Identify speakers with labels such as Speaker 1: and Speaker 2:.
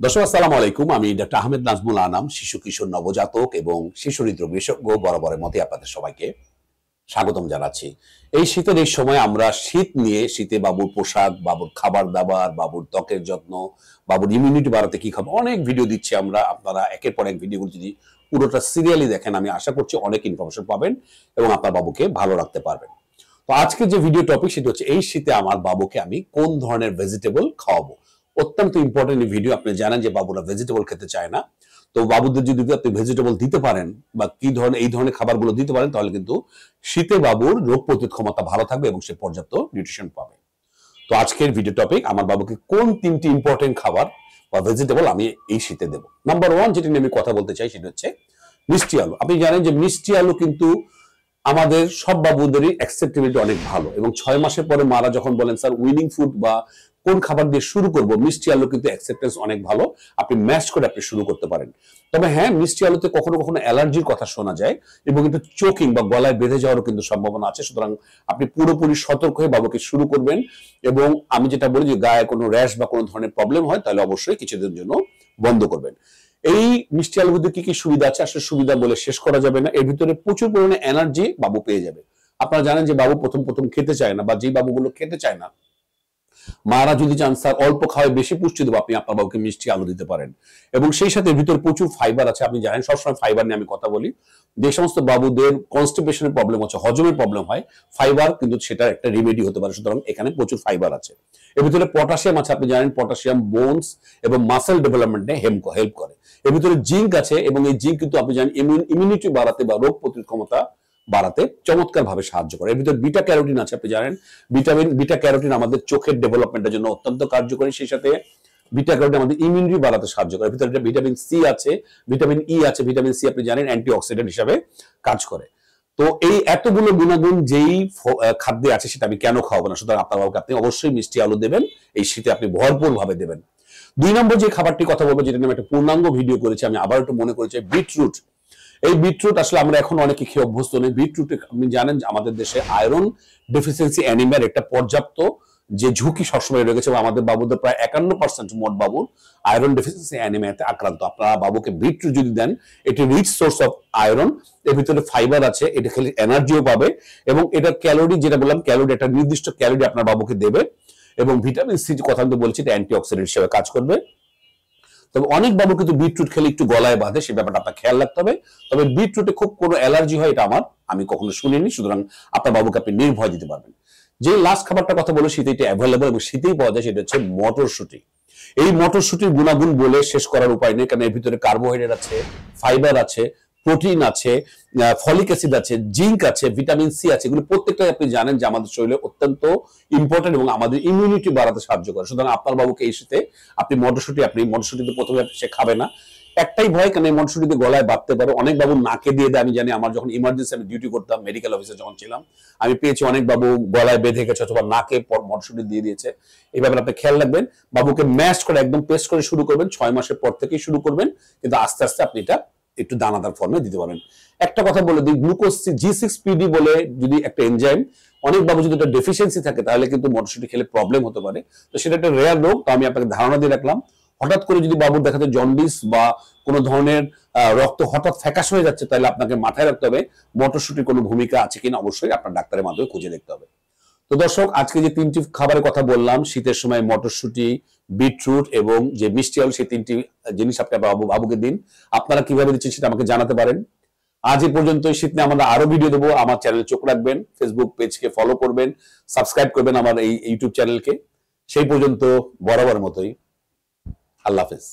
Speaker 1: দর্শক আসসালামু আলাইকুম। আমি ডক্টর আহমেদ নাজমুল আনাম, শিশু কিশোর নবজাতক এবং শিশু হৃদরোগ বিশেষজ্ঞ। বরাবরের মতোই আপনাদের সবাইকে স্বাগতম জানাচ্ছি। এই শীতের এই সময় আমরা শীত নিয়ে, শীতে বাবুর পোশাক, বাবুর খাবার দাবার, বাবুর ত্বকের যত্ন, বাবুর ইমিউনিটি বাড়াতে কি খাবো, অনেক ভিডিও দিচ্ছি আমরা। আপনারা একের পর এক ভিডিওগুলো যদি পুরোটা সিরিয়ালি দেখেন, আমি আশা করছি অনেক ইনফরমেশন পাবেন এবং আপনার বাবুকে ভালো রাখতে পারবেন। তো আজকে যে ভিডিও টপিক সেটা হচ্ছে এই শীতে আমার বাবুকে আমি কোন ধরনের ভেজিটেবল খাওয়াবো। অত্যন্ত ইম্পর্টেন্ট এই ভিডিও। আপনি জানেন যে বাবুরা ভেজিটেবল খেতে চায় না। তো বাবুদের যদি আপনি ভেজিটেবল দিতে পারেন বা কি ধরনের এই ধরনের খাবারগুলো দিতে পারেন, তাহলে কিন্তু শীতে বাবুর রোগ প্রতিরোধ ক্ষমতা ভালো থাকবে এবং সে পর্যাপ্ত নিউট্রিশন পাবে। তো আজকের ভিডিও টপিক, আমার বাবুকে কোন তিনটি ইম্পর্টেন্ট খাবার বা ভেজিটেবল আমি এই শীতে দেবো। নাম্বার ওয়ান যেটা নিয়ে আমি কথা বলতে চাই সেটা হচ্ছে মিষ্টি আলু। আপনি জানেন যে মিষ্টি আলু কিন্তু আমাদের সব বাবুদেরই অ্যাকসেপ্টেবিলিটি অনেক ভালো, এবং 6 মাসের পরে মারা যখন বলেন স্যার উইনিং ফুড বা কোন খাবার দিয়ে শুরু করব, মিষ্টি আলু কিন্তু অ্যাকসেপ্টেন্স অনেক ভালো। আপনি ম্যাশ করে আপনি শুরু করতে পারেন। তবে হ্যাঁ, মিষ্টি আলুতে কখনো কখনো অ্যালার্জির কথা শোনা যায় এবং কিন্তু চোকিং বা গলায় বেঁধে যাওয়ারও কিন্তু সম্ভাবনা আছে। সুতরাং আপনি পুরোপুরি সতর্ক হয়ে বাবুকে শুরু করবেন। এবং আমি যেটা বলি যে গায়ে কোনো র্যাশ বা কোনো ধরনের প্রবলেম হয় তাহলে অবশ্যই কিছুদিনের জন্য বন্ধ করবেন। এই মিষ্টি আলুর মধ্যে কি কি সুবিধা আছে, আসলে সুবিধা বলে শেষ করা যাবে না। এর ভিতরে প্রচুর পরিমাণে এনার্জি বাবু পেয়ে যাবে। আপনারা জানেন যে বাবু প্রথম প্রথম খেতে চায় না, বা যে বাবুগুলো খেতে চায় না, মারা যদি চান স্যার অল্প খাওয়ায় বেশি পুষ্টি দেবো, আপনি আপনার বাবুকে মিষ্টি আলু দিতে পারেন। এবং সেই সাথে ভিতরে প্রচুর ফাইবার আছে। আপনি জানেন সবসময় ফাইবার নিয়ে আমি কথা বলি। যে সমস্ত বাবুদের কনস্টিপেশনের প্রবলেম হচ্ছে, হজমের প্রবলেম হয়, ফাইবার কিন্তু সেটার একটা রিমেডি হতে পারে। সুতরাং এখানে প্রচুর ফাইবার আছে। এর ভিতরে পটাশিয়াম আছে। আপনি জানেন পটাশিয়াম বোনস এবং মাসেল ডেভেলপমেন্টে হেল্প করে। এর ভিতরে জিঙ্ক আছে, এবং এই জিঙ্ক কিন্তু আপনি জানেন ইমিউনিটি বাড়াতে বা রোগ প্রতিরোধ ক্ষমতা বাড়াতে চমৎকার ভাবে সাহায্য করে। এর ভিতরে বিটা ক্যারোটিন আছে। আপনি জানেন বিটা ক্যারোটিন আমাদের চোখের ডেভেলপমেন্টের জন্য অত্যন্ত কার্যকরী। সেই সাথে বিটা ক্যারোটিন আমাদের ইমিউনিটি বাড়াতে সাহায্য করে। ভিতরে ভিটামিন সি আছে, ভিটামিন ই আছে। ভিটামিন সি আপনি জানেন অ্যান্টিঅক্সিডেন্ট হিসাবে কাজ করে। তো এই এতগুলো গুণাগুণ যেই খাদ্যে আছে সেটা আমি কেন খাওয়াবো না। সুতরাং আপনার বাবুকে আপনি অবশ্যই মিষ্টি আলু দেবেন, এই শীতে আপনি ভরপুর ভাবে দেবেন। 2 নম্বর যে খাবারটি কথা বলবো, যেটা নিয়ে একটা পূর্ণাঙ্গ ভিডিও করেছি, আমি আবার একটু মনে করেছি, বিটরুট। এই বিটরুট আসলে আমরা এখন অনেকে খেয়ে অভ্যস্ত নেই। বিটরুট আপনি জানেন যে আমাদের দেশে আয়রন ডেফিসিয়েন্সি অ্যানিমিয়ার একটা পর্যাপ্ত যে ঝুঁকি সবসময় রয়েছে, এবং আমাদের বাবুদের প্রায় 51% মোট বাবুর আয়রন ডেফিসিয়েন্সি অ্যানিমিয়াতে আক্রান্ত। আপনারা বাবুকে বিটরুট যদি দেন, এটি রিচ সোর্স অফ আয়রন, এর ভিতরে ফাইবার আছে, এটা খেলে এনার্জিও পাবে, এবং এটা ক্যালোরি, যেটা বললাম ক্যালোরি, একটা নির্দিষ্ট ক্যালোরি আপনার বাবুকে দেবে। এবং ভিটামিন সি কথা আমি বলছি, এটা অ্যান্টিঅক্সিডেন্ট হিসেবে কাজ করবে। তবে অনেক বাবু কিন্তু বিটরুট খেলে একটু গলায় বাঁধে, সে ব্যাপারটা আপনার খেয়াল রাখতে হবে। তবে বিটরুটে খুব কোনো অ্যালার্জি হয় এটা আমি কখনো শুনিনি। সুতরাং আপনার বাবুকে আপনি নির্ভয় দিতে পারবেন। যে লাস্ট খাবারটার কথা বলে শীতে এটা অ্যাভেলেবল এবং শীতেই পাওয়া যায়, সেটা হচ্ছে মটরশুঁটি। এই মটরশুঁটির গুণাগুণ বলে শেষ করার উপায় নেই, কারণ এর ভিতরে কার্বোহাইড্রেট আছে, ফাইবার আছে, প্রোটিন আছে, ফলিক অ্যাসিড আছে, জিঙ্ক আছে, ভিটামিন সি আছে। এগুলো প্রত্যেকটাই আপনি জানেন যে আমাদের শরীরে অত্যন্ত ইম্পর্টেন্ট এবং আমাদের ইমিউনিটি বাড়াতে সাহায্য করে। সুতরাং আপনার বাবুকে এই শীতে আপনি মটরশুঁটিতে প্রথমে সে খাবে না, একটাই ভয়, কারণ এই মটরশুঁটিতে গলায় বাঁধতে পারে। অনেক বাবু নাকে দিয়ে দেয়। আমি জানি, আমার যখন ইমার্জেন্সি আমি ডিউটি করতাম মেডিকেল অফিসে যখন ছিলাম, আমি পেয়েছি অনেক বাবু গলায় বেঁধে গেছে অথবা নাকে মটরশুঁটি দিয়ে দিয়েছে। এই ব্যাপারে আপনি খেয়াল রাখবেন। বাবুকে ম্যাশ করে একদম পেস্ট করে শুরু করবেন, 6 মাসের পর থেকেই শুরু করবেন, কিন্তু আস্তে আস্তে আপনি এটা একটু দানাদার ফর্মে দিতে পারেন। একটা কথা বলে দিই, গ্লুকোজ G6PD বলে যদি একটা এনজাইম, অনেক বাবু যদি এটা ডেফিসিয়েন্সি থাকে তাহলে কিন্তু মটরশুঁটি খেলে প্রবলেম হতে পারে। তো সেটা একটা রেয়ার রোগ। তো আমি আপনাকে ধারণা দিয়ে রাখলাম। হঠাৎ করে যদি বাবুর দেখা যায় জন্ডিস বা কোনো ধরনের রক্ত হঠাৎ ফ্যাকাশ হয়ে যাচ্ছে, তাহলে আপনাকে মাথায় রাখতে হবে মটরশুঁটির কোনো ভূমিকা আছে কিনা, অবশ্যই আপনার ডাক্তারের মাধ্যমে খুঁজে দেখতে হবে। তো দর্শক, আজকে যে 3টি খাবারের কথা বললাম, শীতের সময় মটরশুঁটি, বিটরুট এবং যে মিষ্টি আলু, সেই 3টি জিনিস আপনি বাবুকে দিন। আপনারা কিভাবে দিচ্ছেন সেটা আমাকে জানাতে পারেন। আজ এই পর্যন্তই। শীত নিয়ে আমরা আরো ভিডিও দেবো। আমার চ্যানেলে চোখ রাখবেন, ফেসবুক পেজকে ফলো করবেন, সাবস্ক্রাইব করবেন আমার এই ইউটিউব চ্যানেলকে। সেই পর্যন্ত বরাবর মতোই আল্লাহ হাফেজ।